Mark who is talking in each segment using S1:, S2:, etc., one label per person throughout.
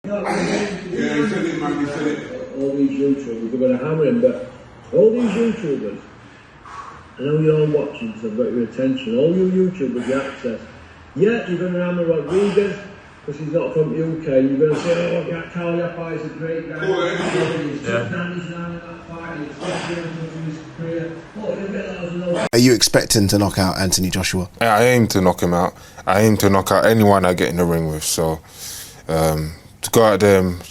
S1: Yeah, he said it, man, he said it.
S2: All these YouTubers, they're going to hammer him, but all these YouTubers, I know you're all watching, so I've got your attention. All you YouTubers, you access. Yeah, you're going to hammer Rodriguez, because he's not from the UK. You're going to say, oh, Carl Yappai is a great guy.
S3: Are you expecting to knock out Anthony Joshua?
S1: I aim to knock him out. I aim to knock out anyone I get in the ring with. So to go out there and,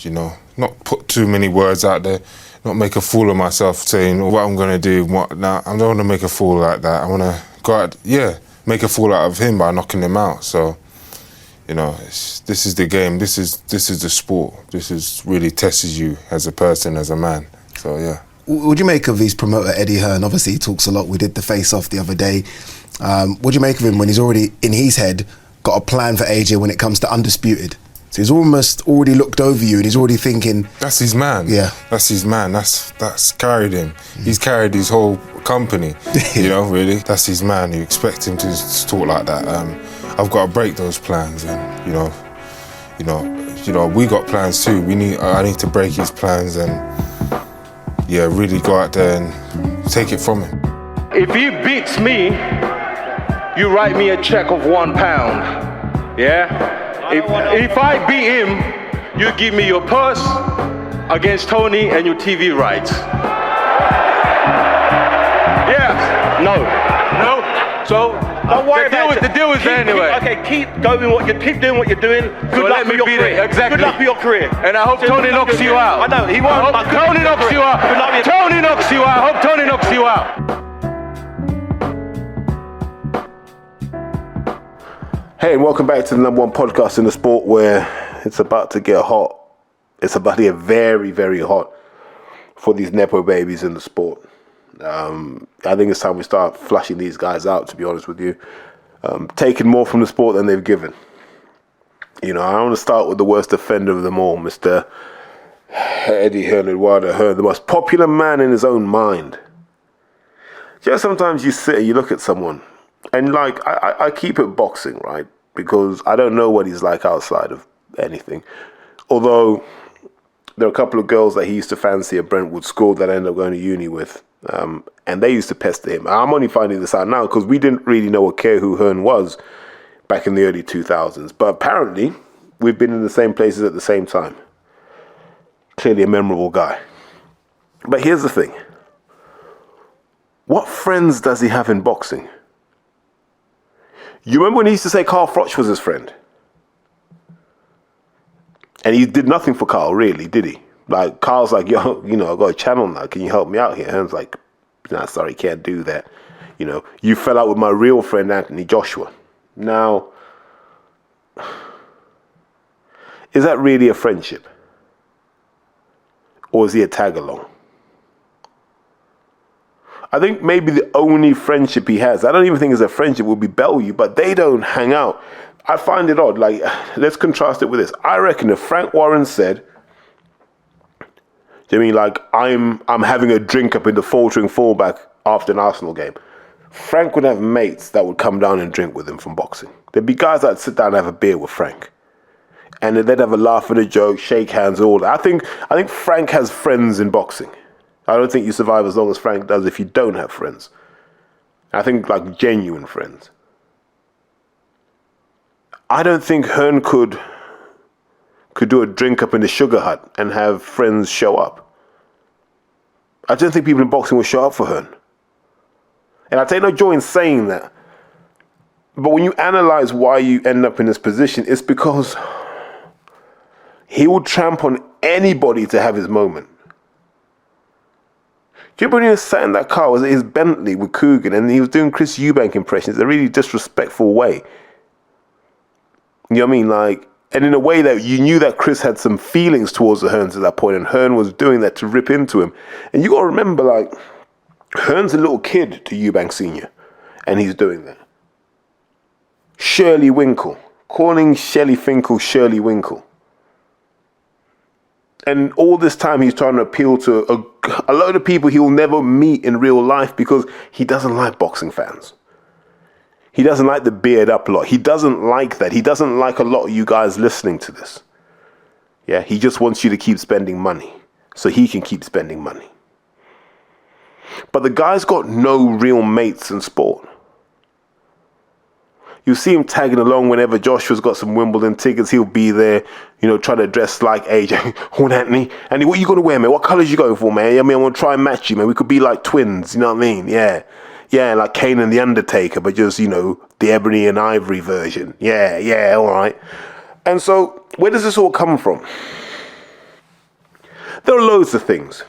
S1: not put too many words out there, not make a fool of myself saying what I'm going to do. I don't want to make a fool like that. I want to go out, make a fool out of him by knocking him out. So, this is the game. This is the sport. This is really tests you as a person, as a man. So, yeah.
S3: What do you make of his promoter, Eddie Hearn? Obviously, he talks a lot. We did the face-off the other day. What do you make of him when he's already, in his head, got a plan for AJ when it comes to Undisputed? So he's almost already looked over you and he's already thinking...
S1: That's his man.
S3: Yeah.
S1: That's his man. That's carried him. He's carried his whole company, really. That's his man. You expect him to talk like that. I've got to break those plans and, we got plans too. I need to break his plans and, really go out there and take it from him.
S4: If he beats me, you write me a check of £1. Yeah? If I beat him, you give me your purse against Tony and your TV rights. Yeah. No. So
S5: don't worry about it.
S4: The deal is there anyway.
S5: Keep doing what you're doing. Good luck for your career.
S4: Exactly.
S5: Good luck for your career.
S4: And I hope Tony knocks you out.
S5: I know he won't.
S4: Tony knocks you out. Tony knocks you out. I hope Tony knocks you out.
S6: Hey, and welcome back to the #1 podcast in the sport where it's about to get hot. It's about to get very, very hot for these Nepo babies in the sport. I think it's time we start flushing these guys out, to be honest with you. Taking more from the sport than they've given. I want to start with the worst offender of them all, Mr. Eddie Hearn, Eduardo Hearn, the most popular man in his own mind. Sometimes you sit and you look at someone, and I keep it boxing, right? Because I don't know what he's like outside of anything. Although there are a couple of girls that he used to fancy at Brentwood School that I ended up going to uni with. And they used to pester him. I'm only finding this out now because we didn't really know or care who Hearn was back in the early 2000s. But apparently, we've been in the same places at the same time. Clearly a memorable guy. But here's the thing. What friends does he have in boxing? You remember when he used to say Carl Froch was his friend? And he did nothing for Carl, really, did he? Carl's like, yo, I got a channel now. Can you help me out here? Hearn's like, nah, sorry, can't do that. You fell out with my real friend, Anthony Joshua. Now, is that really a friendship? Or is he a tag-along? I think maybe the only friendship he has, I don't even think it's a friendship, would be Bellevue, but they don't hang out. I find it odd. Let's contrast it with this. I reckon if Frank Warren said, I'm having a drink up in the faltering fallback after an Arsenal game, Frank would have mates that would come down and drink with him from boxing. There'd be guys that sit down and have a beer with Frank. And they'd have a laugh at a joke, shake hands, all that. I think Frank has friends in boxing. I don't think you survive as long as Frank does if you don't have friends. I think genuine friends. I don't think Hearn could do a drink up in the Sugar Hut and have friends show up. I don't think people in boxing will show up for Hearn. And I take no joy in saying that. But when you analyze why you end up in this position, it's because he will tramp on anybody to have his moment. Do you remember when he sat in that car? Was it his Bentley with Coogan? And he was doing Chris Eubank impressions in a really disrespectful way. You know what I mean? And in a way that you knew that Chris had some feelings towards the Hearns at that point, and Hearn was doing that to rip into him. And you got to remember, Hearn's a little kid to Eubank Sr., and he's doing that. Shirley Winkle. Calling Shelley Finkel Shirley Winkle. And all this time he's trying to appeal to a load of people he will never meet in real life because he doesn't like boxing fans. He doesn't like the beard up lot. He doesn't like that. He doesn't like a lot of you guys listening to this. Yeah, he just wants you to keep spending money so he can keep spending money. But the guy's got no real mates in sport. You see him tagging along whenever Joshua's got some Wimbledon tickets. He'll be there, trying to dress like AJ. Oh, Anthony, what you going to wear, man? What colours you going for, man? I mean, I want to try and match you, man. We could be like twins, you know what I mean? Yeah. Yeah, like Kane and The Undertaker, but just, the ebony and ivory version. Yeah, all right. And so, where does this all come from? There are loads of things.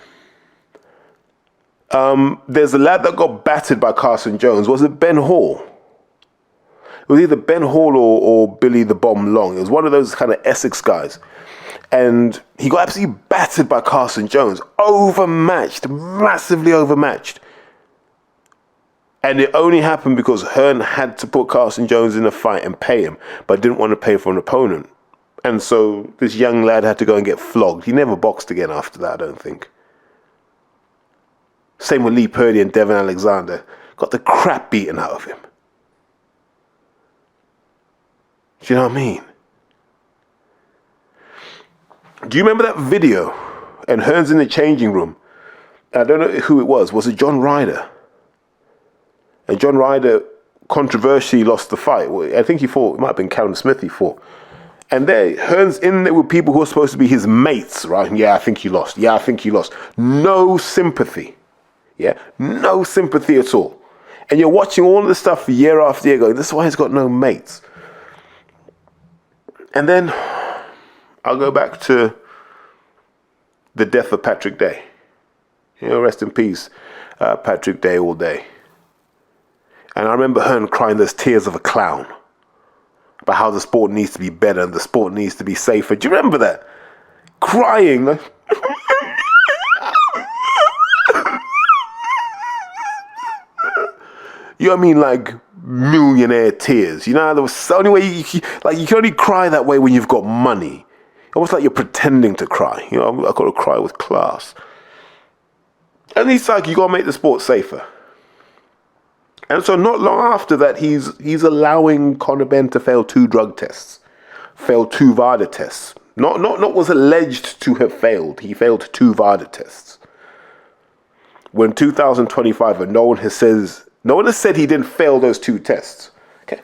S6: There's a lad that got battered by Carson Jones. Was it Ben Hall? It was either Ben Hall or Billy the Bomb Long. It was one of those kind of Essex guys. And he got absolutely battered by Carson Jones. Overmatched, massively overmatched. And it only happened because Hearn had to put Carson Jones in a fight and pay him, but didn't want to pay for an opponent. And so this young lad had to go and get flogged. He never boxed again after that, I don't think. Same with Lee Purdy and Devin Alexander. Got the crap beaten out of him. Do you know what I mean? Do you remember that video? And Hearn's in the changing room. I don't know who it was. Was it John Ryder? And John Ryder controversially lost the fight. I think he fought, it might have been Callum Smith he fought. And there, Hearn's in there with people who are supposed to be his mates, right? Yeah, I think he lost. Yeah, I think he lost. No sympathy. Yeah, no sympathy at all. And you're watching all of this stuff year after year going, this is why he's got no mates. And then I'll go back to the death of Patrick Day. Rest in peace, Patrick Day all day. And I remember Hearn crying those tears of a clown about how the sport needs to be better and the sport needs to be safer. Do you remember that? Crying. Like, you know what I mean? Like millionaire tears. There was the only way you can only cry that way when you've got money. Almost like you're pretending to cry. I've got to cry with class. And he's like, you got to make the sport safer. And so not long after that, he's allowing Conor Benn to fail 2 drug tests, failed 2 VADA tests. Not was alleged to have failed. He failed 2 VADA tests. When 2025, and no one has said he didn't fail those 2 tests. Okay.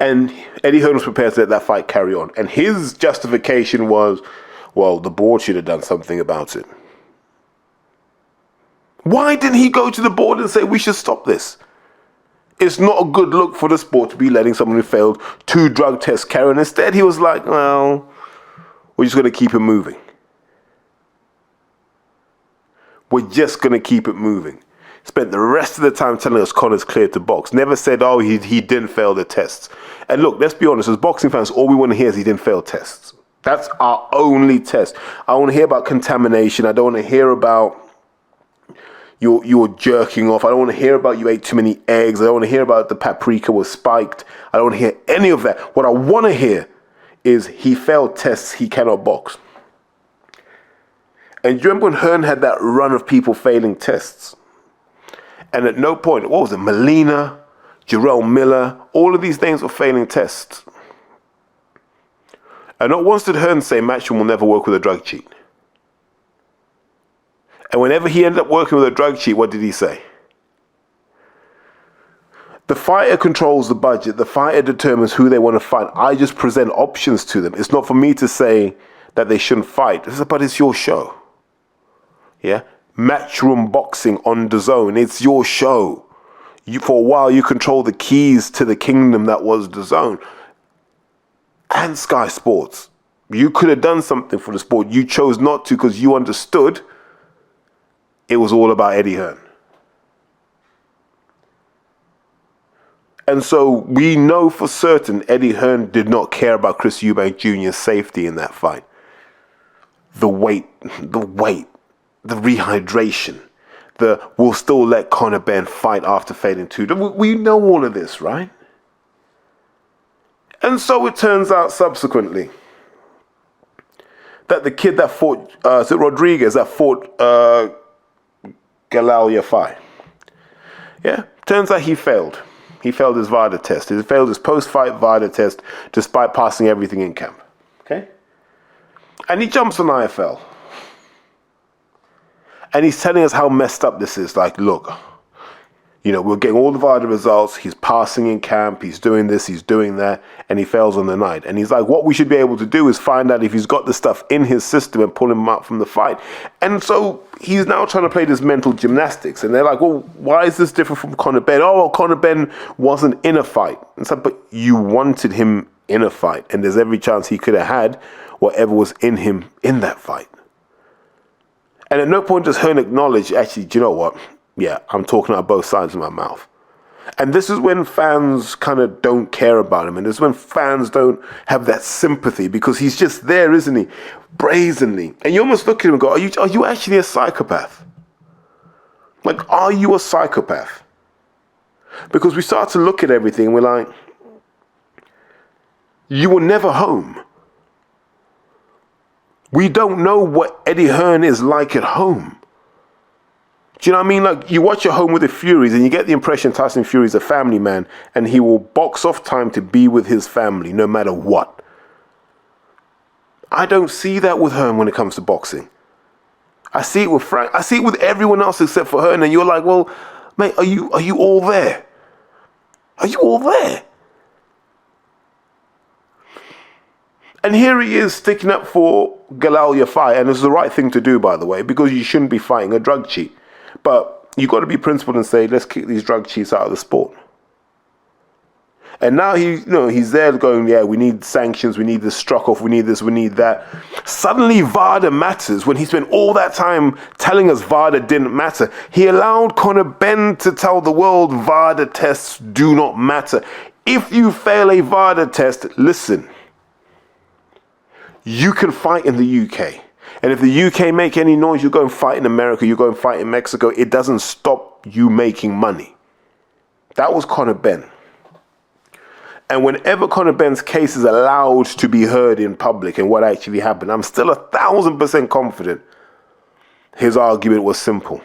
S6: And Eddie Hearn was prepared to let that fight carry on. And his justification was, well, the board should have done something about it. Why didn't he go to the board and say, we should stop this? It's not a good look for the sport to be letting someone who failed 2 drug tests carry on. Instead, he was like, well, we're just going to keep it moving. We're just going to keep it moving. Spent the rest of the time telling us Conor's cleared to box. Never said, oh, he didn't fail the tests. And look, let's be honest, as boxing fans, all we want to hear is he didn't fail tests. That's our only test. I want to hear about contamination. I don't want to hear about you're jerking off. I don't want to hear about you ate too many eggs. I don't want to hear about the paprika was spiked. I don't want to hear any of that. What I want to hear is he failed tests, he cannot box. And do you remember when Hearn had that run of people failing tests? And at no point, what was it, Molina, Jarrell Miller, all of these names were failing tests. And not once did Hearn say Matchroom will never work with a drug cheat. And whenever he ended up working with a drug cheat, what did he say? The fighter controls the budget. The fighter determines who they want to fight. I just present options to them. It's not for me to say that they shouldn't fight. But it's your show. Yeah? Matchroom Boxing on DAZN. It's your show. For a while, you control the keys to the kingdom that was DAZN. And Sky Sports. You could have done something for the sport. You chose not to because you understood it was all about Eddie Hearn. And so we know for certain Eddie Hearn did not care about Chris Eubank Jr.'s safety in that fight. The weight, the rehydration, we'll still let Conor Benn fight after failing 2. We know all of this, right? And so it turns out subsequently that the kid that fought, is it Rodriguez that fought Galal Yafai? Yeah, turns out he failed. He failed his VADA test. He failed his post-fight VADA test despite passing everything in camp. Okay? And he jumps on IFL. And he's telling us how messed up this is. Like, look, you know, we're getting all the VADA results. He's passing in camp. He's doing this. He's doing that. And he fails on the night. And he's like, what we should be able to do is find out if he's got the stuff in his system and pull him out from the fight. And so he's now trying to play this mental gymnastics. And they're like, well, why is this different from Conor Benn? Oh, well, Conor Benn wasn't in a fight. And so, but you wanted him in a fight. And there's every chance he could have had whatever was in him in that fight. And at no point does Hearn acknowledge, actually, do you know what? Yeah, I'm talking out both sides of my mouth. And this is when fans kind of don't care about him. And this is when fans don't have that sympathy because he's just there, isn't he? Brazenly. And you almost look at him and go, are you actually a psychopath? Like, are you a psychopath? Because we start to look at everything and we're like, you were never home. We don't know what Eddie Hearn is like at home. Do you know what I mean? Like, you watch at Home with the Furies and you get the impression Tyson Fury is a family man and he will box off time to be with his family no matter what. I don't see that with Hearn when it comes to boxing. I see it with Frank. I see it with everyone else except for Hearn. And you're like, well, mate, are you all there? Are you all there? And here he is sticking up for Galal Yafai, and it's the right thing to do, by the way, because you shouldn't be fighting a drug cheat. But you've got to be principled and say, let's kick these drug cheats out of the sport. And now he's there going, yeah, we need sanctions, we need this struck off, we need this, we need that. Suddenly VADA matters when he spent all that time telling us VADA didn't matter. He allowed Conor Benn to tell the world VADA tests do not matter. If you fail a VADA test, listen, you can fight in the UK. And if the UK make any noise, you go and fight in America, you go and fight in Mexico. It doesn't stop you making money. That was Conor Benn. And whenever Conor Benn's case is allowed to be heard in public and what actually happened, I'm still 1,000% confident his argument was simple.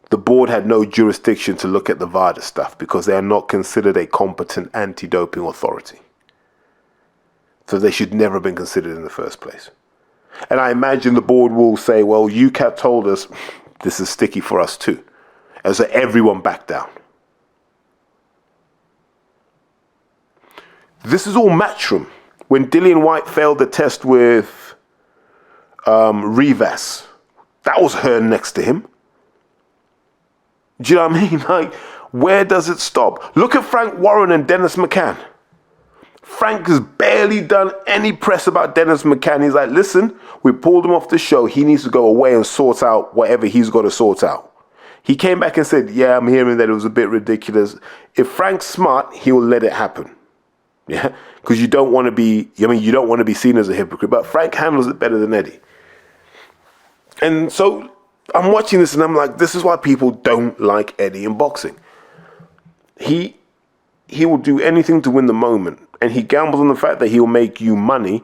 S6: The board had no jurisdiction to look at the VADA stuff because they are not considered a competent anti-doping authority. So they should never have been considered in the first place. And I imagine the board will say, well, UCAT told us this is sticky for us too. And so everyone backed down. This is all Matchroom. When Dillian Whyte failed the test with Rivas, that was Hearn next to him. Do you know what I mean? Like, where does it stop? Look at Frank Warren and Dennis McCann. Frank has barely done any press about Dennis McCann. He's like, listen, we pulled him off the show. He needs to go away and sort out whatever he's got to sort out. He came back and said, yeah, I'm hearing that it was a bit ridiculous. If Frank's smart, he will let it happen. Yeah, because you don't want to be seen as a hypocrite. But Frank handles it better than Eddie. And so I'm watching this and I'm like, this is why people don't like Eddie in boxing. He will do anything to win the moment. And he gambles on the fact that he'll make you money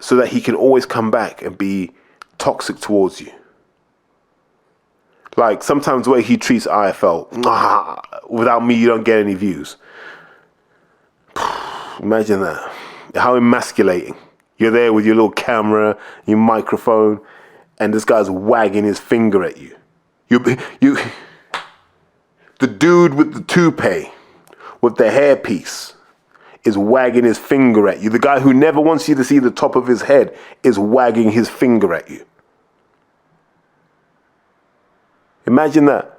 S6: so that he can always come back and be toxic towards you. Like sometimes the way he treats IFL, without me you don't get any views. Imagine that. How emasculating. You're there with your little camera, your microphone, and this guy's wagging his finger at you. The dude with the toupee, with the hairpiece, is wagging his finger at you. The guy who never wants you to see the top of his head is wagging his finger at you. Imagine that.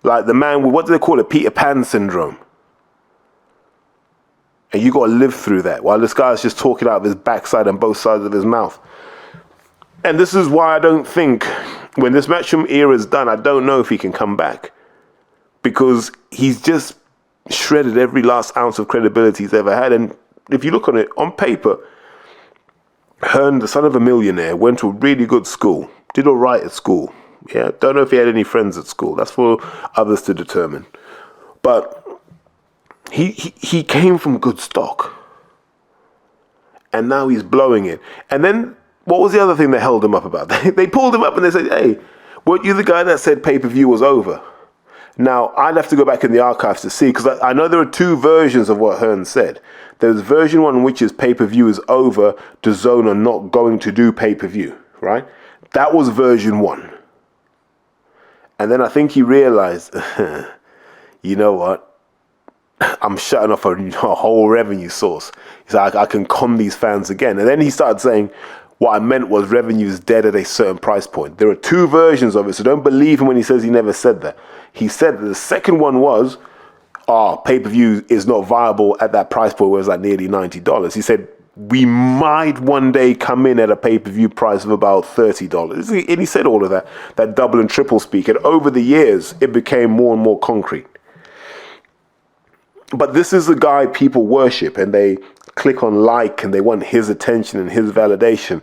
S6: Like the man with, what do they call it? Peter Pan syndrome. And you got to live through that while this guy's just talking out of his backside and both sides of his mouth. And this is why I don't think, when this Matchroom era is done, I don't know if he can come back. Because he's just shredded every last ounce of credibility he's ever had. And if you look on it, on paper, Hearn, the son of a millionaire, went to a really good school, did all right at school. Yeah, don't know if he had any friends at school. That's for others to determine. But he came from good stock. And now he's blowing it. And then, what was the other thing that held him up about that? They pulled him up and they said, hey, weren't you the guy that said pay-per-view was over? Now, I'd have to go back in the archives to see, because I know there are two versions of what Hearn said. There's version one, which is pay-per-view is over, DAZN are not going to do pay-per-view, right? That was version one. And then I think he realized, you know what? I'm shutting off a whole revenue source. He's like, I can con these fans again. And then he started saying, what I meant was revenue is dead at a certain price point. There are two versions of it, so don't believe him when he says he never said that. He said that the second one was, pay-per-view is not viable at that price point where it's like nearly $90. He said, we might one day come in at a pay-per-view price of about $30. And he said all of that double and triple speak. And over the years, it became more and more concrete. But this is the guy people worship, and they click on like, and they want his attention and his validation.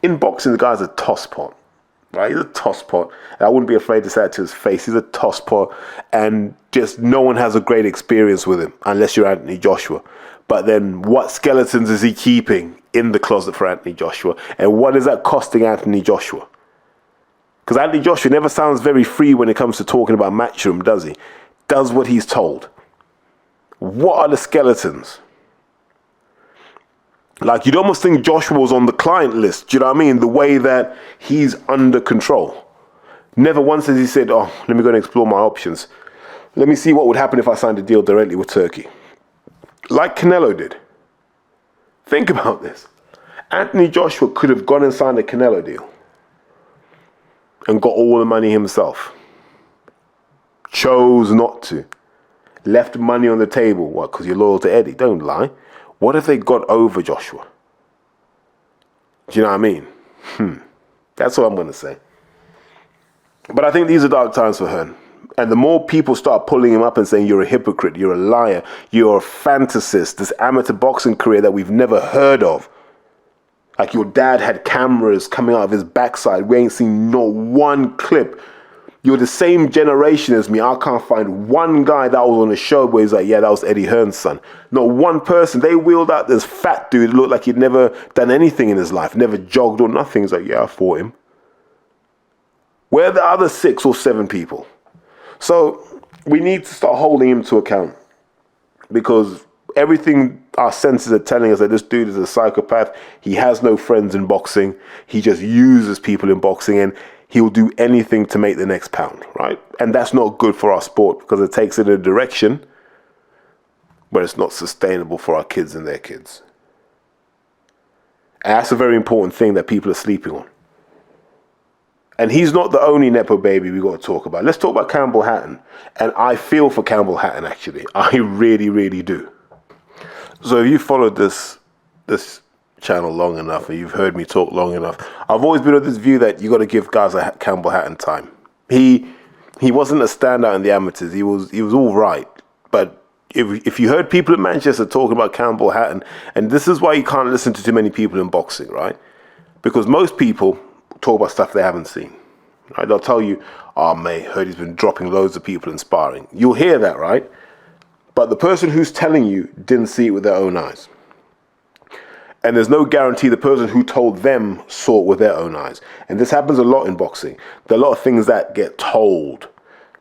S6: In boxing, the guy's a tosspot, right? He's a tosspot. I wouldn't be afraid to say it to his face. He's a tosspot, and just no one has a great experience with him unless you're Anthony Joshua. But then what skeletons is he keeping in the closet for Anthony Joshua? And what is that costing Anthony Joshua? Because Anthony Joshua never sounds very free when it comes to talking about Matchroom, does he? Does what he's told. What are the skeletons? Like, you'd almost think Joshua was on the client list, do you know what I mean? The way that he's under control. Never once has he said, let me go and explore my options. Let me see what would happen if I signed a deal directly with Turkey. Like Canelo did. Think about this. Anthony Joshua could have gone and signed a Canelo deal and got all the money himself. Chose not to. Left money on the table. What, because you're loyal to Eddie? Don't lie. What if they got over Joshua? Do you know what I mean? That's what I'm going to say. But I think these are dark times for Hearn. And the more people start pulling him up and saying, you're a hypocrite, you're a liar, you're a fantasist, this amateur boxing career that we've never heard of. Like, your dad had cameras coming out of his backside. We ain't seen not one clip. You're the same generation as me. I can't find one guy that was on a show where he's like, yeah, that was Eddie Hearn's son. Not one person. They wheeled out this fat dude who looked like he'd never done anything in his life, never jogged or nothing. He's like, yeah, I fought him. Where are the other 6 or 7 people? So we need to start holding him to account, because everything our senses are telling us that this dude is a psychopath. He has no friends in boxing. He just uses people in boxing, and he'll do anything to make the next pound, right? And that's not good for our sport, because it takes it in a direction where it's not sustainable for our kids and their kids. And that's a very important thing that people are sleeping on. And he's not the only Nepo baby we got to talk about. Let's talk about Campbell Hatton. And I feel for Campbell Hatton, actually. I really, really do. So if you followed this channel long enough, and you've heard me talk long enough, I've always been of this view that you got to give guys like Campbell Hatton time. He wasn't a standout in the amateurs. He was all right. But if you heard people in Manchester talking about Campbell Hatton, and this is why you can't listen to too many people in boxing, right? Because most people talk about stuff they haven't seen, right? They'll tell you, mate, heard he's been dropping loads of people in sparring. You'll hear that, right? But the person who's telling you didn't see it with their own eyes. And there's no guarantee the person who told them saw it with their own eyes. And this happens a lot in boxing. There are a lot of things that get told,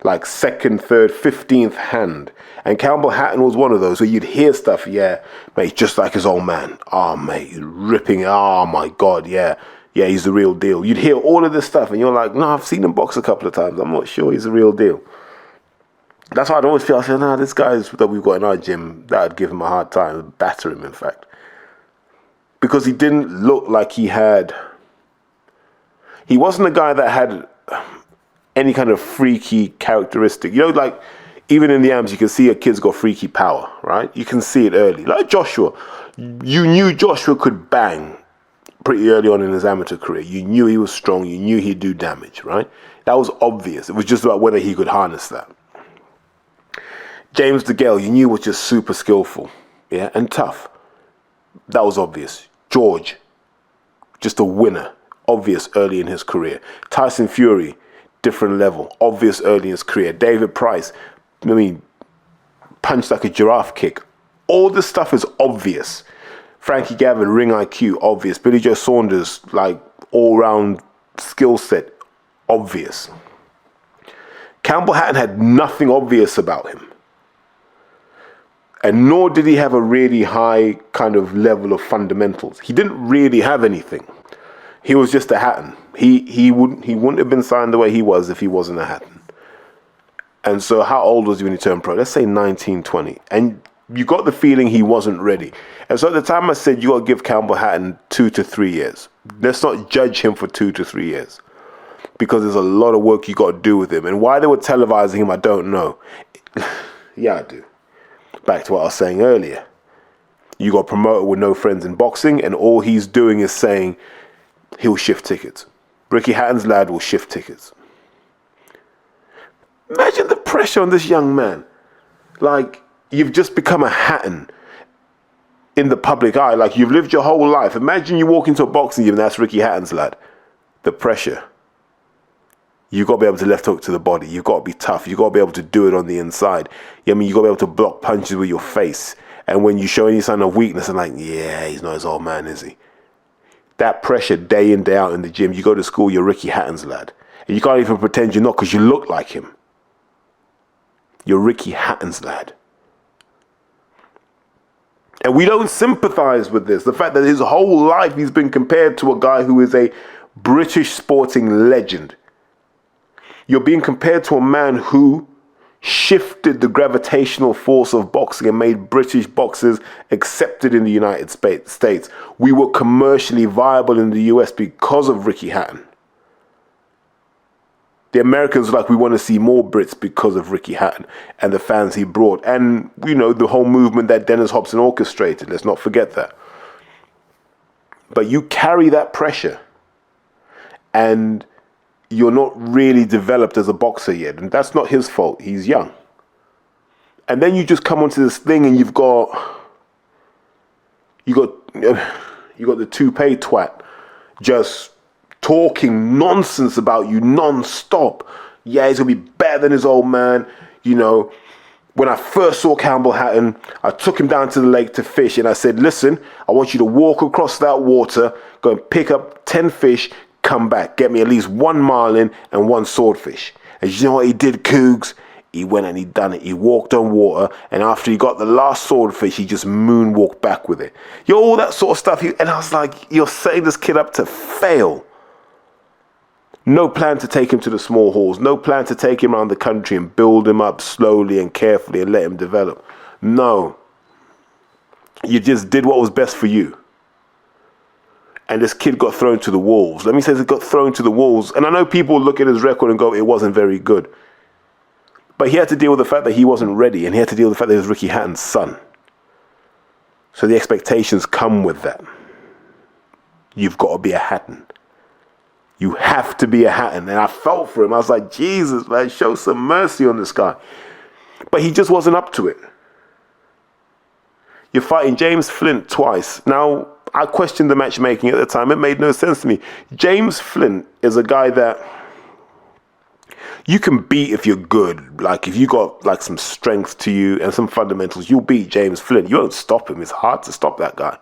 S6: like second, third, 15th hand. And Campbell Hatton was one of those where you'd hear stuff, yeah, mate, just like his old man. Mate, he's ripping, my God, yeah, he's the real deal. You'd hear all of this stuff, and you're like, no, I've seen him box a couple of times. I'm not sure he's the real deal. That's why I'd always feel, I said, this guy that we've got in our gym, that would give him a hard time, batter him, in fact. Because he didn't look like he wasn't a guy that had any kind of freaky characteristic. You know, like, even in the AMs, you can see a kid's got freaky power, right? You can see it early. Like Joshua. You knew Joshua could bang pretty early on in his amateur career. You knew he was strong. You knew he'd do damage, right? That was obvious. It was just about whether he could harness that. James DeGale, you knew was just super skillful, yeah, and tough. That was obvious. George, just a winner, obvious early in his career. Tyson Fury, different level, obvious early in his career. David Price, punched like a giraffe kick. All this stuff is obvious. Frankie Gavin, ring IQ, obvious. Billy Joe Saunders, like all-round skill set, obvious. Campbell Hatton had nothing obvious about him. And nor did he have a really high kind of level of fundamentals. He didn't really have anything. He was just a Hatton. He wouldn't have been signed the way he was if he wasn't a Hatton. And so how old was he when he turned pro? Let's say 19, 20. And you got the feeling he wasn't ready. And so at the time I said, you got to give Campbell Hatton 2 to 3 years. Let's not judge him for 2 to 3 years. Because there's a lot of work you got to do with him. And why they were televising him, I don't know. Yeah, I do. Back to what I was saying earlier. You got a promoter with no friends in boxing, and all he's doing is saying he'll shift tickets. Ricky Hatton's lad will shift tickets. Imagine the pressure on this young man. Like, you've just become a Hatton in the public eye. Like, you've lived your whole life. Imagine you walk into a boxing gym and that's Ricky Hatton's lad. The pressure. You've got to be able to left hook to the body. You've got to be tough. You've got to be able to do it on the inside. I mean, you've got to be able to block punches with your face. And when you show any sign of weakness, I'm like, yeah, he's not his old man, is he? That pressure day in, day out in the gym. You go to school, you're Ricky Hatton's lad. And you can't even pretend you're not because you look like him. You're Ricky Hatton's lad. And we don't sympathize with this. The fact that his whole life he's been compared to a guy who is a British sporting legend. You're being compared to a man who shifted the gravitational force of boxing and made British boxers accepted in the United States. We were commercially viable in the US because of Ricky Hatton. The Americans were like, we want to see more Brits because of Ricky Hatton and the fans he brought. And, you know, the whole movement that Dennis Hobson orchestrated. Let's not forget that. But you carry that pressure and you're not really developed as a boxer yet. And that's not his fault. He's young. And then you just come onto this thing and you've got the toupee twat just talking nonsense about you non-stop. Yeah, he's going to be better than his old man. You know, when I first saw Campbell Hatton, I took him down to the lake to fish. And I said, listen, I want you to walk across that water, go and pick up 10 fish, come back, get me at least 1 marlin and 1 swordfish. And you know what he did, Cougs? He went and he done it. He walked on water, and after he got the last swordfish, he just moonwalked back with it. You know, all that sort of stuff. And I was like, you're setting this kid up to fail. No plan to take him to the small halls. No plan to take him around the country and build him up slowly and carefully and let him develop. No. You just did what was best for you. And this kid got thrown to the wolves. Let me say he got thrown to the wolves. And I know people look at his record and go, it wasn't very good. But he had to deal with the fact that he wasn't ready. And he had to deal with the fact that he was Ricky Hatton's son. So the expectations come with that. You've got to be a Hatton. You have to be a Hatton. And I felt for him. I was like, Jesus, man, show some mercy on this guy. But he just wasn't up to it. You're fighting James Flint twice. Now, I questioned the matchmaking at the time. It made no sense to me. James Flint is a guy that you can beat if you're good. Like, if you got like some strength to you and some fundamentals, you'll beat James Flint. You won't stop him. It's hard to stop that guy.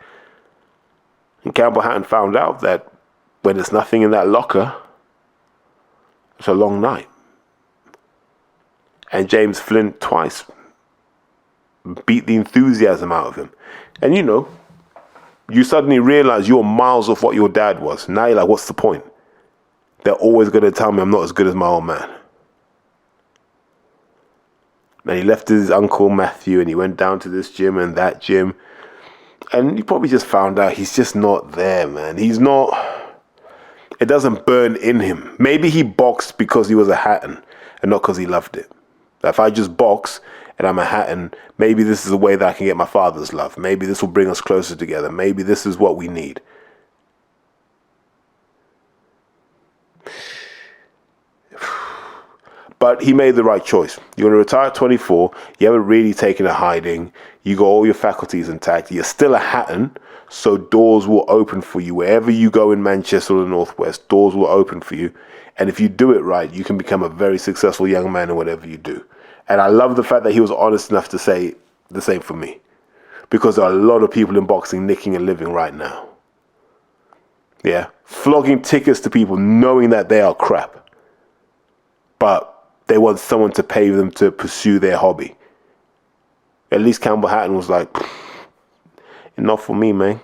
S6: And Campbell Hatton found out that when there's nothing in that locker, it's a long night. And James Flint twice beat the enthusiasm out of him. And you know, you suddenly realize you're miles off what your dad was. Now you're like, what's the point? They're always going to tell me I'm not as good as my old man. And he left his uncle Matthew and he went down to this gym and that gym. And he probably just found out he's just not there, man. He's not, it doesn't burn in him. Maybe he boxed because he was a Hatton and not because he loved it. If I just box and I'm a Hatton, maybe this is a way that I can get my father's love. Maybe this will bring us closer together. Maybe this is what we need. But he made the right choice. You're going to retire at 24. You haven't really taken a hiding. You got all your faculties intact. You're still a Hatton, so doors will open for you. Wherever you go in Manchester or the Northwest, doors will open for you. And if you do it right, you can become a very successful young man in whatever you do. And I love the fact that he was honest enough to say the same for me. Because there are a lot of people in boxing nicking a living right now. Yeah. Flogging tickets to people knowing that they are crap. But They want someone to pay them to pursue their hobby. At least Campbell Hatton was like, enough for me, man.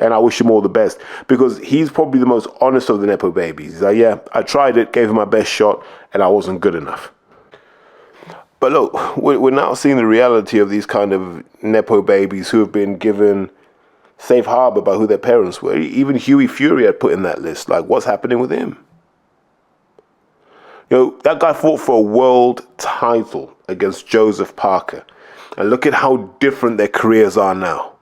S6: And I wish him all the best, because he's probably the most honest of the Nepo babies. He's like, yeah, I tried it, gave it my best shot, and I wasn't good enough. But look, we're now seeing the reality of these kind of Nepo babies who have been given safe harbor by who their parents were. Even Hughie Fury had put in that list. Like, what's happening with him? You know, that guy fought for a world title against Joseph Parker. And look at how different their careers are now.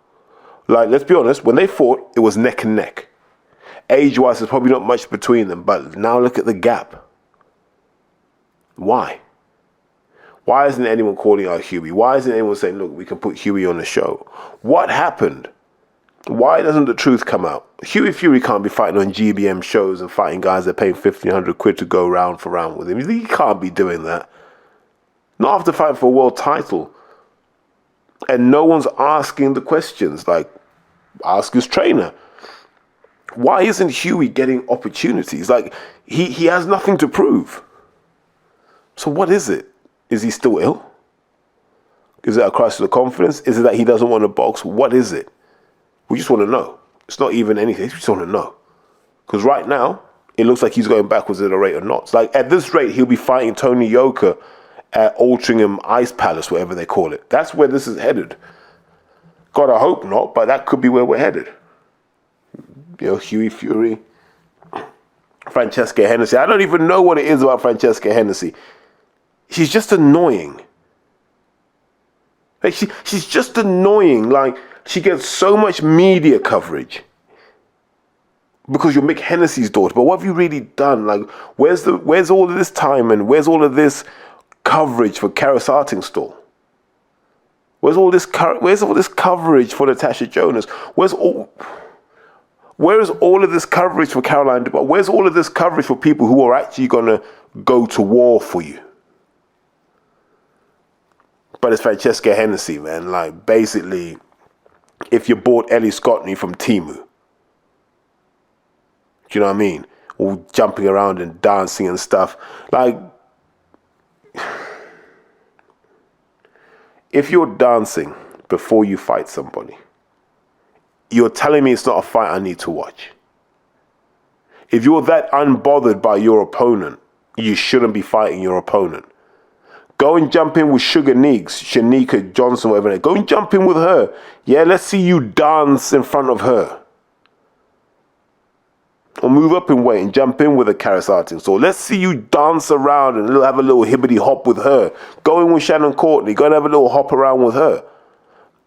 S6: Like, let's be honest, when they fought, it was neck and neck. Age-wise, there's probably not much between them, but now look at the gap. Why? Why isn't anyone calling out Hughie? Why isn't anyone saying, look, we can put Hughie on the show? What happened? Why doesn't the truth come out? Hughie Fury can't be fighting on GBM shows and fighting guys that are paying 1,500 quid to go round for round with him. He can't be doing that. Not after fighting for a world title. And no one's asking the questions, like, ask his trainer. Why isn't Hughie getting opportunities? Like, he has nothing to prove. So what is it? Is he still ill? Is it a crisis of confidence? Is it that he doesn't want to box? What is it? We just want to know. It's not even anything. We just want to know. Because right now, it looks like he's going backwards at a rate of knots. Like, at this rate, he'll be fighting Tony Yoka at Altrincham Ice Palace, whatever they call it. That's where this is headed. God, I hope not, but that could be where we're headed. You know, Hughie Fury, Francesca Hennessy. I don't even know what it is about Francesca Hennessy. She's just annoying. Like, she's just annoying. Like, she gets so much media coverage because you're Mick Hennessy's daughter. But what have you really done? Like, where's all of this time and where's all of this coverage for Karis Artingstall? Where's all this coverage for Natasha Jonas? Where is all of this coverage for Caroline Dubois? Where's all of this coverage for people who are actually going to go to war for you? But it's Francesca Hennessy, man. Like, basically, if you bought Ellie Scottney from Temu, do you know what I mean? All jumping around and dancing and stuff. Like, if you're dancing before you fight somebody, you're telling me it's not a fight I need to watch. If you're that unbothered by your opponent, you shouldn't be fighting your opponent. Go and jump in with Sugar Neeks, Shanika Johnson, whatever. Go and jump in with her. Yeah, let's see you dance in front of her. Or move up in weight and jump in with a Karis Artingstall. Let's see you dance around and have a little hibbity hop with her. Go in with Shannon Courtney. Go and have a little hop around with her.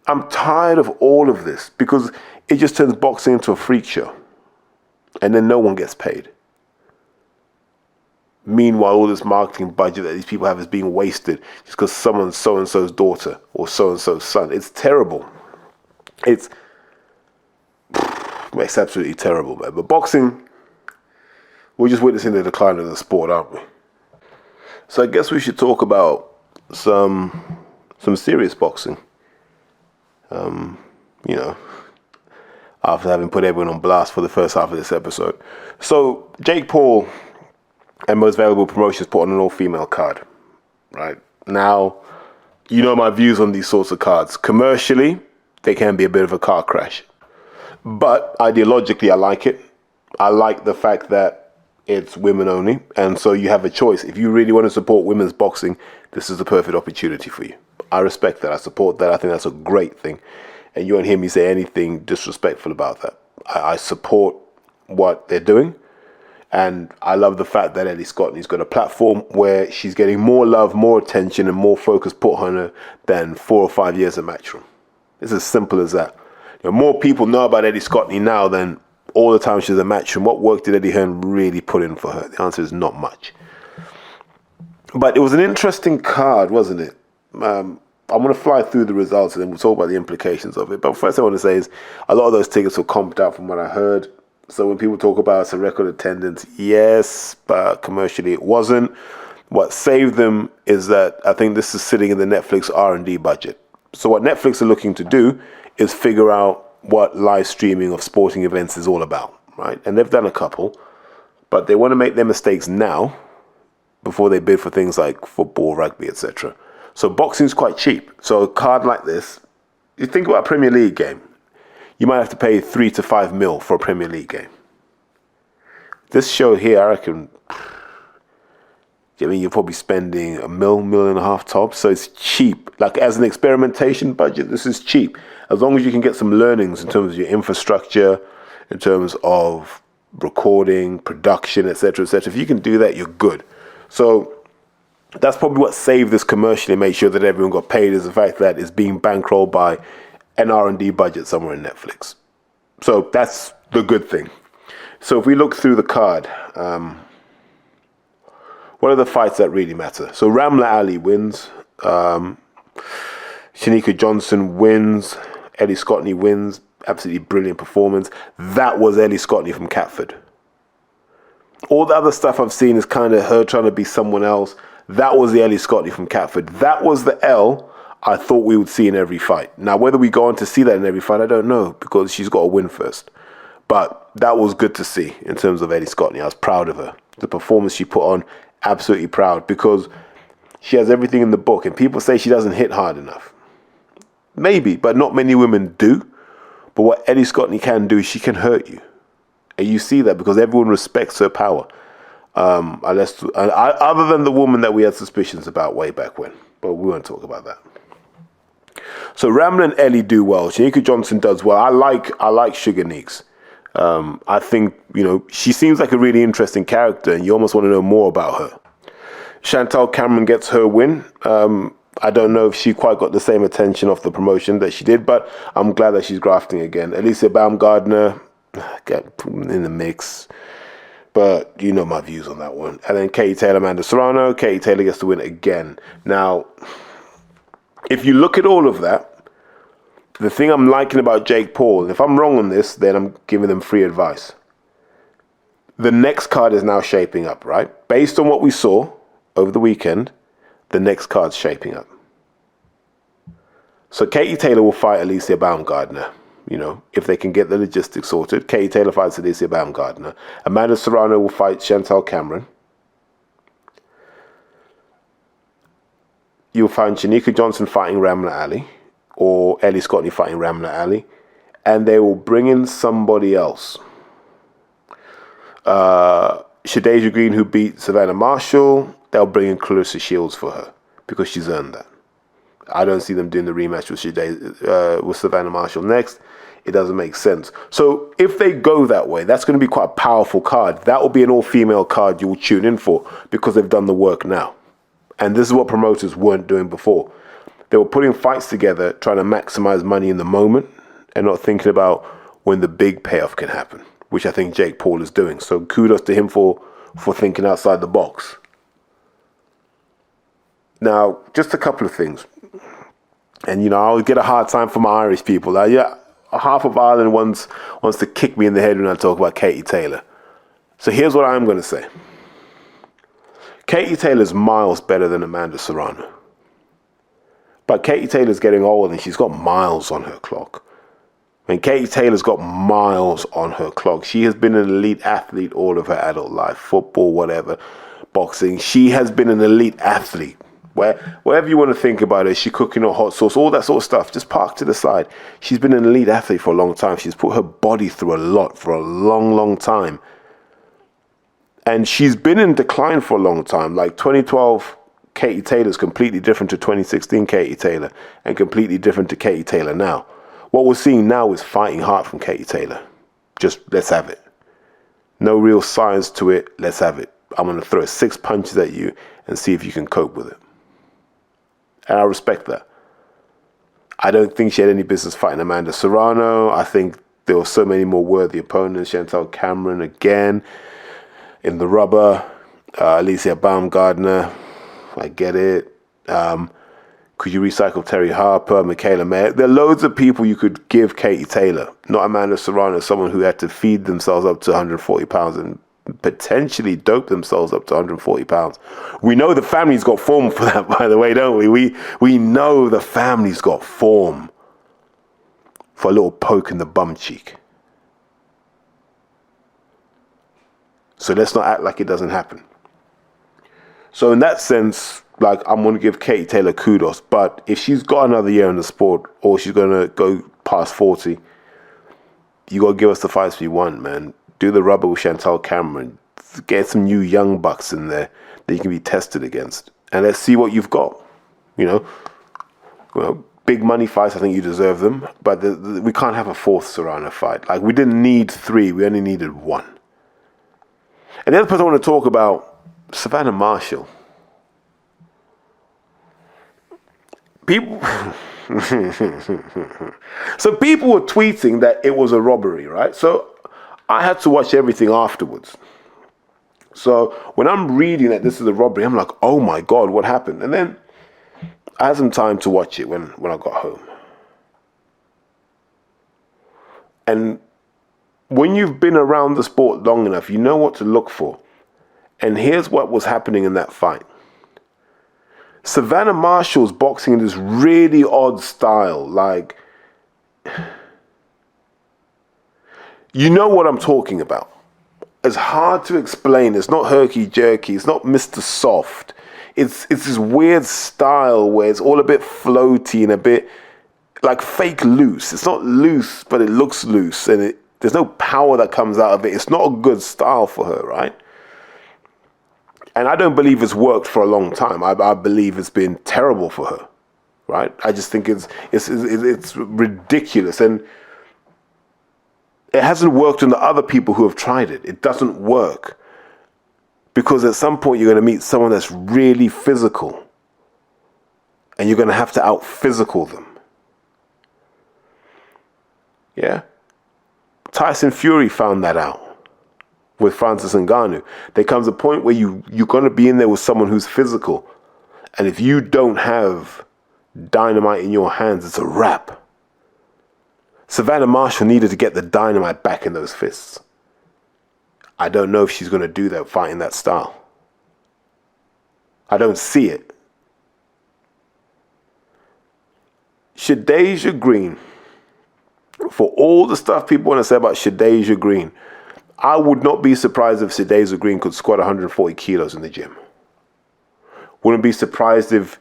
S6: I'm tired of all of this because it just turns boxing into a freak show. And then no one gets paid. Meanwhile, all this marketing budget that these people have is being wasted just because someone's so-and-so's daughter or so-and-so's son. It's terrible. It's absolutely terrible, man. But boxing, we're just witnessing the decline of the sport, aren't we? So I guess we should talk about some serious boxing. You know, after having put everyone on blast for the first half of this episode. So Jake Paul and Most Valuable Promotions put on an all-female card, right? Now, you know my views on these sorts of cards. Commercially, they can be a bit of a car crash. But ideologically, I like it. I like the fact that it's women only. And so you have a choice. If you really want to support women's boxing, this is the perfect opportunity for you. I respect that. I support that. I think that's a great thing. And you won't hear me say anything disrespectful about that. I support what they're doing. And I love the fact that Ellie Scottney's got a platform where she's getting more love, more attention, and more focus put on her than 4 or 5 years at Matchroom. It's as simple as that. You know, more people know about Ellie Scottney now than all the time she was at Matchroom. What work did Eddie Hearn really put in for her? The answer is not much. But it was an interesting card, wasn't it? I'm going to fly through the results and then we'll talk about the implications of it. But first I want to say is a lot of those tickets were comped out from what I heard. So when people talk about it's a record attendance, yes, but commercially it wasn't. What saved them is that I think this is sitting in the Netflix R&D budget. So what Netflix are looking to do is figure out what live streaming of sporting events is all about, right? And they've done a couple, but they want to make their mistakes now before they bid for things like football, rugby, etc. So boxing's quite cheap. So a card like this, you think about a Premier League game, you might have to pay 3 to 5 mil for a Premier League game. This show here, I reckon, you're probably spending $1 million and a half tops. So it's cheap. Like as an experimentation budget, this is cheap. As long as you can get some learnings in terms of your infrastructure, in terms of recording, production, etc., etc. If you can do that, you're good. So that's probably what saved this commercially, made sure that everyone got paid, is the fact that it's being bankrolled by an R&D budget somewhere in Netflix. So that's the good thing. So if we look through the card, what are the fights that really matter? So Ramla Ali wins. Shanika Johnson wins. Ellie Scotney wins. Absolutely brilliant performance. That was Ellie Scotney from Catford. All the other stuff I've seen is kind of her trying to be someone else. That was the Ellie Scotney from Catford. That was the L I thought we would see in every fight. Now, whether we go on to see that in every fight, I don't know, because she's got to win first. But that was good to see in terms of Ellie Scotney. I was proud of her. The performance she put on, absolutely proud, because she has everything in the book. And people say she doesn't hit hard enough. Maybe, but not many women do. But what Ellie Scotney can do, she can hurt you. And you see that because everyone respects her power. Other than the woman that we had suspicions about way back when. But we won't talk about that. So Ramla and Ellie do well. Shanika Johnson does well. I like Sugar Neeks. I think, she seems like a really interesting character and you almost want to know more about her. Chantal Cameron gets her win. I don't know if she quite got the same attention off the promotion that she did, but I'm glad that she's grafting again. Alicia Baumgardner, get in the mix. But you know my views on that one. And then Katie Taylor, Amanda Serrano. Katie Taylor gets the win again. Now, if you look at all of that, the thing I'm liking about Jake Paul, and if I'm wrong on this, then I'm giving them free advice. The next card is now shaping up, right? Based on what we saw over the weekend, the next card's shaping up. So Katie Taylor will fight Alicia Baumgardner. If they can get the logistics sorted. Katie Taylor fights Alicia Baumgardner. Amanda Serrano will fight Chantal Cameron. You'll find Shanika Johnson fighting Ramla Ali, or Ellie Scotney fighting Ramla Ali, and they will bring in somebody else. Shadeja Green, who beat Savannah Marshall, they'll bring in Clarissa Shields for her because she's earned that. I don't see them doing the rematch with Savannah Marshall next. It doesn't make sense. So if they go that way, that's going to be quite a powerful card. That will be an all-female card you will tune in for because they've done the work now. And this is what promoters weren't doing before. They were putting fights together, trying to maximize money in the moment and not thinking about when the big payoff can happen, which I think Jake Paul is doing. So kudos to him for thinking outside the box. Now, just a couple of things. And, I always get a hard time from my Irish people. Half of Ireland wants to kick me in the head when I talk about Katie Taylor. So here's what I'm going to say. Katie Taylor's miles better than Amanda Serrano. But Katie Taylor's getting old and she's got miles on her clock. Katie Taylor's got miles on her clock. She has been an elite athlete all of her adult life. Football, whatever, boxing. She has been an elite athlete. Wherever you want to think about it, she cooking or hot sauce, all that sort of stuff, just park to the side. She's been an elite athlete for a long time. She's put her body through a lot for a long, long time. And she's been in decline for a long time. Like 2012, Katie Taylor is completely different to 2016 Katie Taylor and completely different to Katie Taylor now. What we're seeing now is fighting heart from Katie Taylor. Just let's have it. No real science to it. Let's have it. I'm going to throw 6 punches at you and see if you can cope with it. And I respect that. I don't think she had any business fighting Amanda Serrano. I think there were so many more worthy opponents. Chantal Cameron again in the rubber. Alicia Baumgardner. I get it. Could you recycle Terry Harper, Michaela Mayer? There are loads of people you could give Katie Taylor. Not Amanda Serrano, someone who had to feed themselves up to 140 pounds and potentially dope themselves up to 140 pounds. We know the family's got form for that, by the way, don't we? We know the family's got form for a little poke in the bum cheek. So let's not act like it doesn't happen. So in that sense, like, I'm going to give Katie Taylor kudos. But if she's got another year in the sport, or she's going to go past 40, you got to give us the fights we want, man. Do the rubber with Chantel Cameron. Get some new young bucks in there that you can be tested against. And let's see what you've got. You know, well, big money fights, I think you deserve them. But we can't have a fourth Serrano fight. Like, we didn't need 3. We only needed 1. And the other person I want to talk about, Savannah Marshall. People... So people were tweeting that it was a robbery, right? So I had to watch everything afterwards. So when I'm reading that this is a robbery, I'm like, oh my God, what happened? And then I had some time to watch it when I got home. And when you've been around the sport long enough, you know what to look for. And here's what was happening in that fight. Savannah Marshall's boxing in this really odd style, like, you know what I'm talking about. It's hard to explain. It's not herky-jerky. It's not Mr. Soft. It's this weird style where it's all a bit floaty and a bit like fake loose. It's not loose, but it looks loose, and there's no power that comes out of it. It's not a good style for her, right? And I don't believe it's worked for a long time. I believe it's been terrible for her, right? I just think it's ridiculous, and it hasn't worked on the other people who have tried it. It doesn't work because at some point you're going to meet someone that's really physical, and you're going to have to out-physical them. Yeah, Tyson Fury found that out with Francis Ngannou. There comes a point where you're going to be in there with someone who's physical. And if you don't have dynamite in your hands, it's a wrap. Savannah Marshall needed to get the dynamite back in those fists. I don't know if she's going to do that fighting that style. I don't see it. Shadasia Green, for all the stuff people want to say about Shadasia Green, I would not be surprised if Shadasia Green could squat 140 kilos in the gym. Wouldn't be surprised if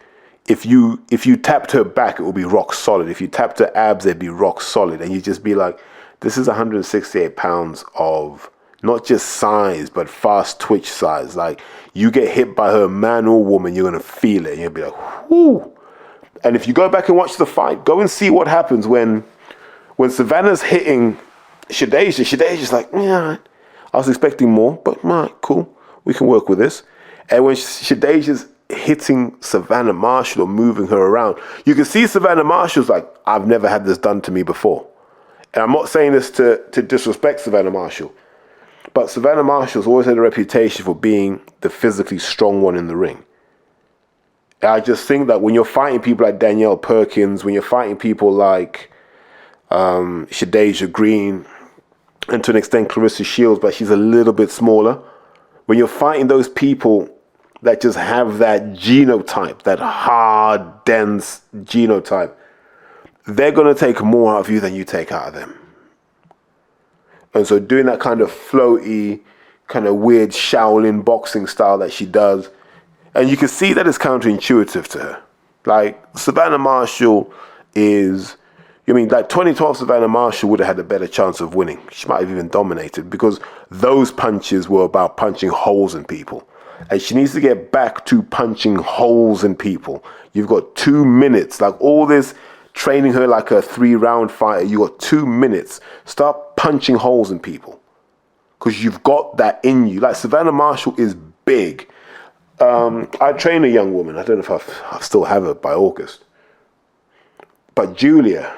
S6: you tapped her back, it would be rock solid. If you tapped her abs, they'd be rock solid. And you'd just be like, this is 168 pounds of not just size, but fast twitch size. Like, you get hit by her, man or woman, you're going to feel it. And you'll be like, whoo. And if you go back and watch the fight, go and see what happens when Savannah's hitting Shadasia's like, yeah, I was expecting more, but cool, we can work with this. And when Shadasia's hitting Savannah Marshall or moving her around, you can see Savannah Marshall's like, I've never had this done to me before. And I'm not saying this to disrespect Savannah Marshall, but Savannah Marshall's always had a reputation for being the physically strong one in the ring. And I just think that when you're fighting people like Danielle Perkins, when you're fighting people like Shadasia Green, and to an extent Clarissa Shields, but she's a little bit smaller. When you're fighting those people that just have that genotype, that hard, dense genotype, they're going to take more out of you than you take out of them. And so doing that kind of floaty, kind of weird Shaolin boxing style that she does, and you can see that it's counterintuitive to her. Like, Savannah Marshall is... I mean, like 2012 Savannah Marshall would have had a better chance of winning. She might have even dominated because those punches were about punching holes in people. And she needs to get back to punching holes in people. You've got 2 minutes. Like, all this training her like a 3-round fighter, you got 2 minutes. Start punching holes in people because you've got that in you. Like, Savannah Marshall is big. I train a young woman. I don't know if I still have her by August. But Julia...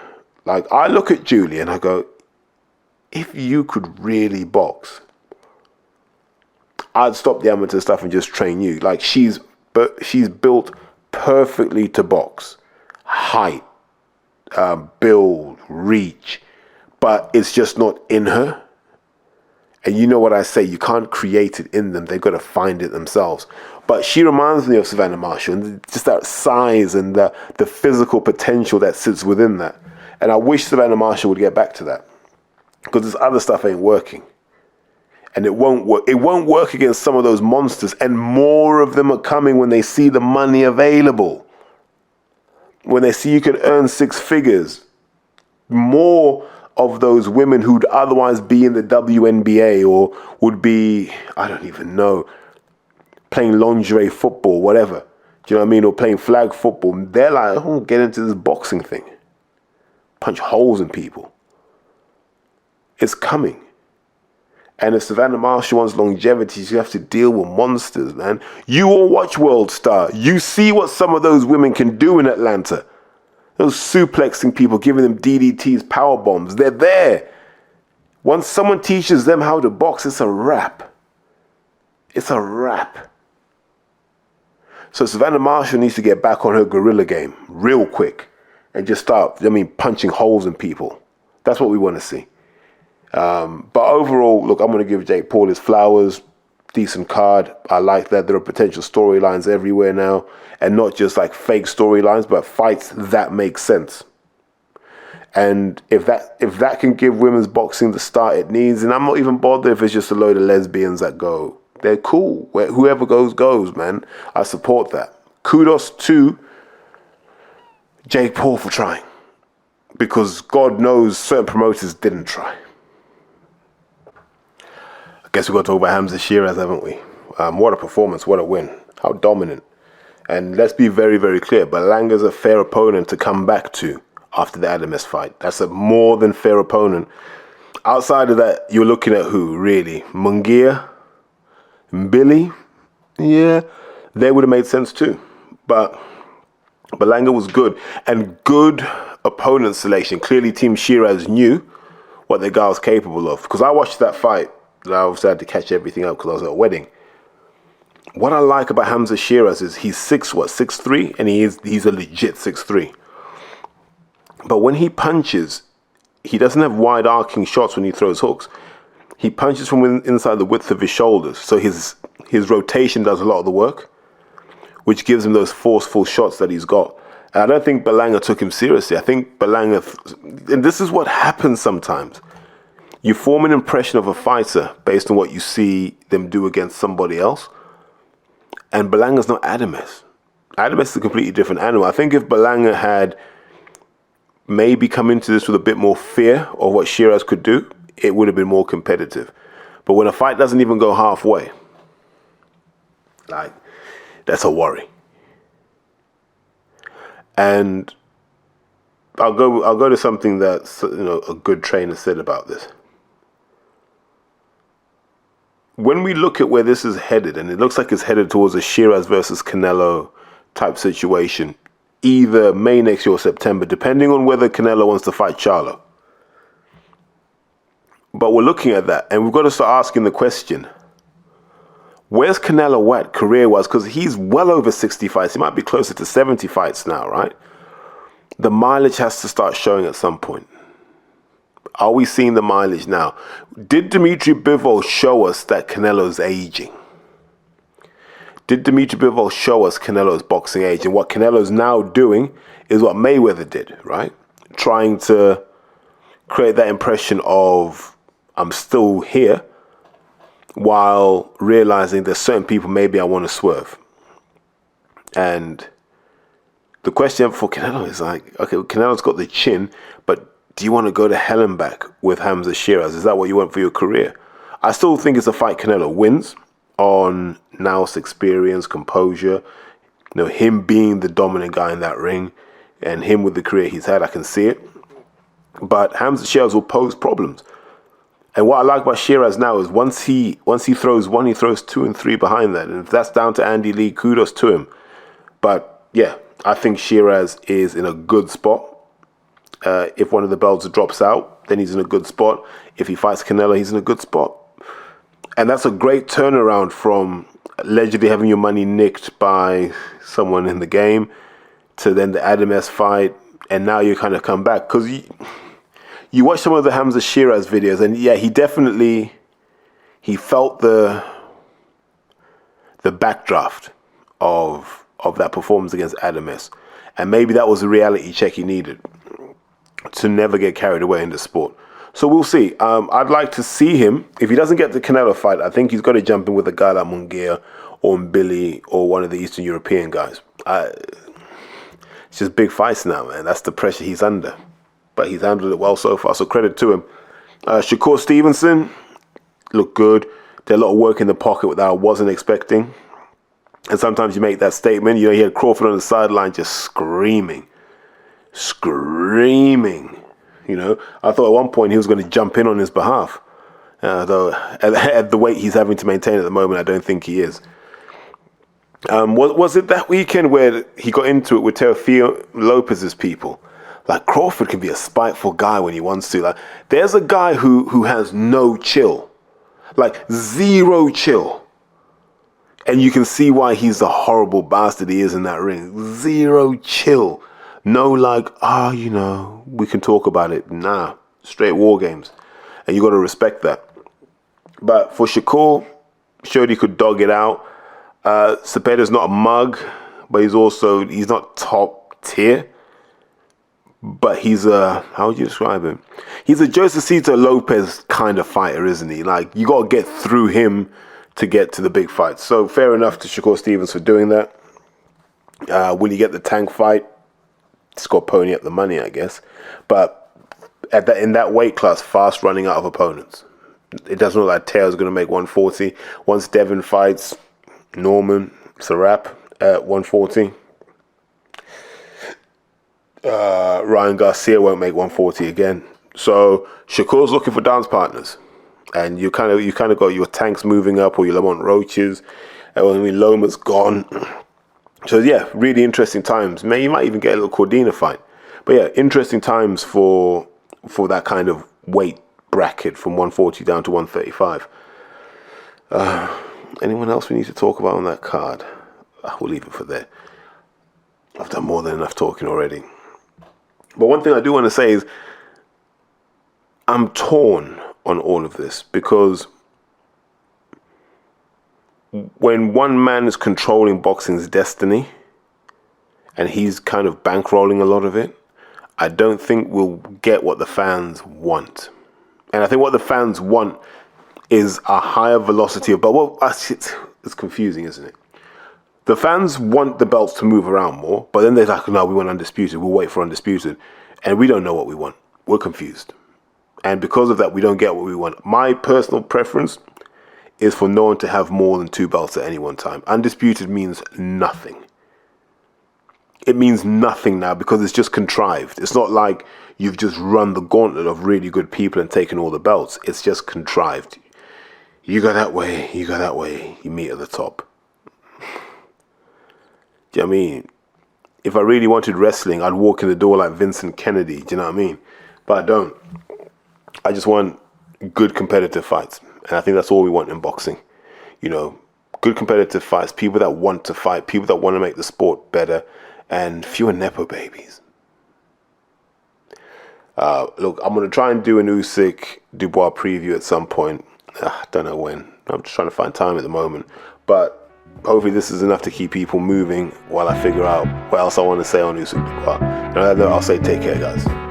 S6: Like, I look at Julia and I go, if you could really box, I'd stop the amateur stuff and just train you. Like, she's built perfectly to box. Height, build, reach, but it's just not in her. And you know what I say, you can't create it in them. They've got to find it themselves. But she reminds me of Savannah Marshall, and just that size and the physical potential that sits within that. And I wish Savannah Marshall would get back to that, because this other stuff ain't working. And it won't work. It won't work against some of those monsters. And more of them are coming when they see the money available. When they see you can earn 6 figures. More of those women who'd otherwise be in the WNBA or would be, I don't even know, playing lingerie football, whatever. Do you know what I mean? Or playing flag football. They're like, oh, get into this boxing thing. Punch holes in people. It's coming. And if Savannah Marshall wants longevity, you have to deal with monsters, man. You all watch World Star. You see what some of those women can do in Atlanta. Those suplexing people, giving them DDTs, power bombs. They're there. Once someone teaches them how to box, it's a wrap. It's a wrap. So Savannah Marshall needs to get back on her guerrilla game real quick and just start, punching holes in people. That's what we want to see. But overall, look, I'm going to give Jake Paul his flowers. Decent card. I like that there are potential storylines everywhere now, and not just like fake storylines, but fights that make sense. And if that can give women's boxing the start it needs, and I'm not even bothered if it's just a load of lesbians that go. They're cool. Whoever goes, man. I support that. Kudos to Jake Paul for trying, because God knows certain promoters didn't try. Guess we've got to talk about Hamza Sheeraz, haven't we? What a performance, what a win. How dominant. And let's be very, very clear. Berlanga's a fair opponent to come back to after the Adames fight. That's a more than fair opponent. Outside of that, you're looking at who, really? Munguia? Billy? Yeah, they would have made sense too. But Berlanga was good. And good opponent selection. Clearly, Team Sheeraz knew what their guy was capable of. Because I watched that fight. I obviously had to catch everything up because I was at a wedding. What I like about Hamza Sheeraz is he's 6'3", and he's a legit 6'3". But when he punches, he doesn't have wide arcing shots when he throws hooks. He punches from inside the width of his shoulders, so his rotation does a lot of the work, which gives him those forceful shots that he's got. And I don't think Berlanga took him seriously. I think Berlanga, and this is what happens sometimes. You form an impression of a fighter based on what you see them do against somebody else. And Berlanga's not Adames. Adames is a completely different animal. I think if Berlanga had maybe come into this with a bit more fear of what Sheeraz could do, it would have been more competitive. But when a fight doesn't even go halfway, like, that's a worry. And I'll go to something that a good trainer said about this. When we look at where this is headed, and it looks like it's headed towards a Sheeraz versus Canelo type situation, either May next year or September, depending on whether Canelo wants to fight Charlo. But we're looking at that, and we've got to start asking the question, where's Canelo at career-wise? Because he's well over 60 fights. He might be closer to 70 fights now, right? The mileage has to start showing at some point. Are we seeing the mileage now? Did Dimitri Bivol show us that Canelo's aging? Did Dimitri Bivol show us Canelo's boxing age? And what Canelo's now doing is what Mayweather did, right? Trying to create that impression of, I'm still here, while realizing there's certain people maybe I want to swerve. And the question for Canelo is like, okay, Canelo's got the chin, but do you want to go to hell and back with Hamza Sheeraz? Is that what you want for your career? I still think it's a fight Canelo wins on nous experience, composure, him being the dominant guy in that ring, and him with the career he's had. I can see it. But Hamza Sheeraz will pose problems. And what I like about Sheeraz now is once he throws one, he throws 2 and 3 behind that. And if that's down to Andy Lee, kudos to him. But yeah, I think Sheeraz is in a good spot. If one of the belts drops out, then he's in a good spot. If he fights Canelo, he's in a good spot. And that's a great turnaround from allegedly having your money nicked by someone in the game to then the Adames fight. And now you kind of come back. Because you watch some of the Hamza Sheeraz videos, and yeah, he felt the backdraft of that performance against Adames. And maybe that was the reality check he needed to never get carried away in the sport. So we'll see. I'd like to see him. If he doesn't get the Canelo fight, I think he's got to jump in with a guy like Munguia or Billy or one of the Eastern European guys. It's just big fights now, man. That's the pressure he's under. But he's handled it well so far, so credit to him. Shakur Stevenson looked good. Did a lot of work in the pocket that I wasn't expecting. And sometimes you make that statement. You know, he had Crawford on the sideline just screaming. You know, I thought at one point he was going to jump in on his behalf. Though at the weight he's having to maintain at the moment, I don't think he is. Was it that weekend where he got into it with Teofimo Lopez's people? Like, Crawford can be a spiteful guy when he wants to. Like, there's a guy who has no chill. Like, zero chill. And you can see why he's the horrible bastard he is in that ring. Zero chill. No, like, you know, we can talk about it. Nah, straight war games. And you got to respect that. But for Shakur, showed he could dog it out. Cepeda's not a mug, but he's not top tier. But he's how would you describe him? He's a Josecito Lopez kind of fighter, isn't he? Like, you got to get through him to get to the big fights. So fair enough to Shakur Stevens for doing that. Will he get the Tank fight? It's got to pony up the money, I guess. But in that weight class, fast running out of opponents. It doesn't look like Teo's going to make 140. Once Devin fights Norman, it's a wrap at 140. Ryan Garcia won't make 140 again. So Shakur's looking for dance partners. And you kind of got your Tanks moving up or your Lamont Roaches. Loma's gone. So yeah, really interesting times. You might even get a little Cordina fight. But yeah, interesting times for that kind of weight bracket from 140 down to 135. Anyone else we need to talk about on that card? We'll leave it for there. I've done more than enough talking already. But one thing I do want to say is I'm torn on all of this because when one man is controlling boxing's destiny and he's kind of bankrolling a lot of it, I don't think we'll get what the fans want. And I think what the fans want is a higher velocity of belt. Well, it's confusing, isn't it? The fans want the belts to move around more, but then they're like, no, we want Undisputed. We'll wait for Undisputed. And we don't know what we want. We're confused. And because of that, we don't get what we want. My personal preference is for no one to have more than 2 belts at any one time. Undisputed means nothing. It means nothing now because it's just contrived. It's not like you've just run the gauntlet of really good people and taken all the belts. It's just contrived. You go that way, you meet at the top. Do you know what I mean? If I really wanted wrestling, I'd walk in the door like Vincent Kennedy. Do you know what I mean? But I don't. I just want good competitive fights. And I think that's all we want in boxing. You know, good competitive fights, people that want to fight, people that want to make the sport better, and fewer Nepo babies. Look, I'm going to try and do an Usyk Dubois preview at some point. I don't know when. I'm just trying to find time at the moment. But hopefully this is enough to keep people moving while I figure out what else I want to say on Usyk Dubois. And on that note, I'll say take care, guys.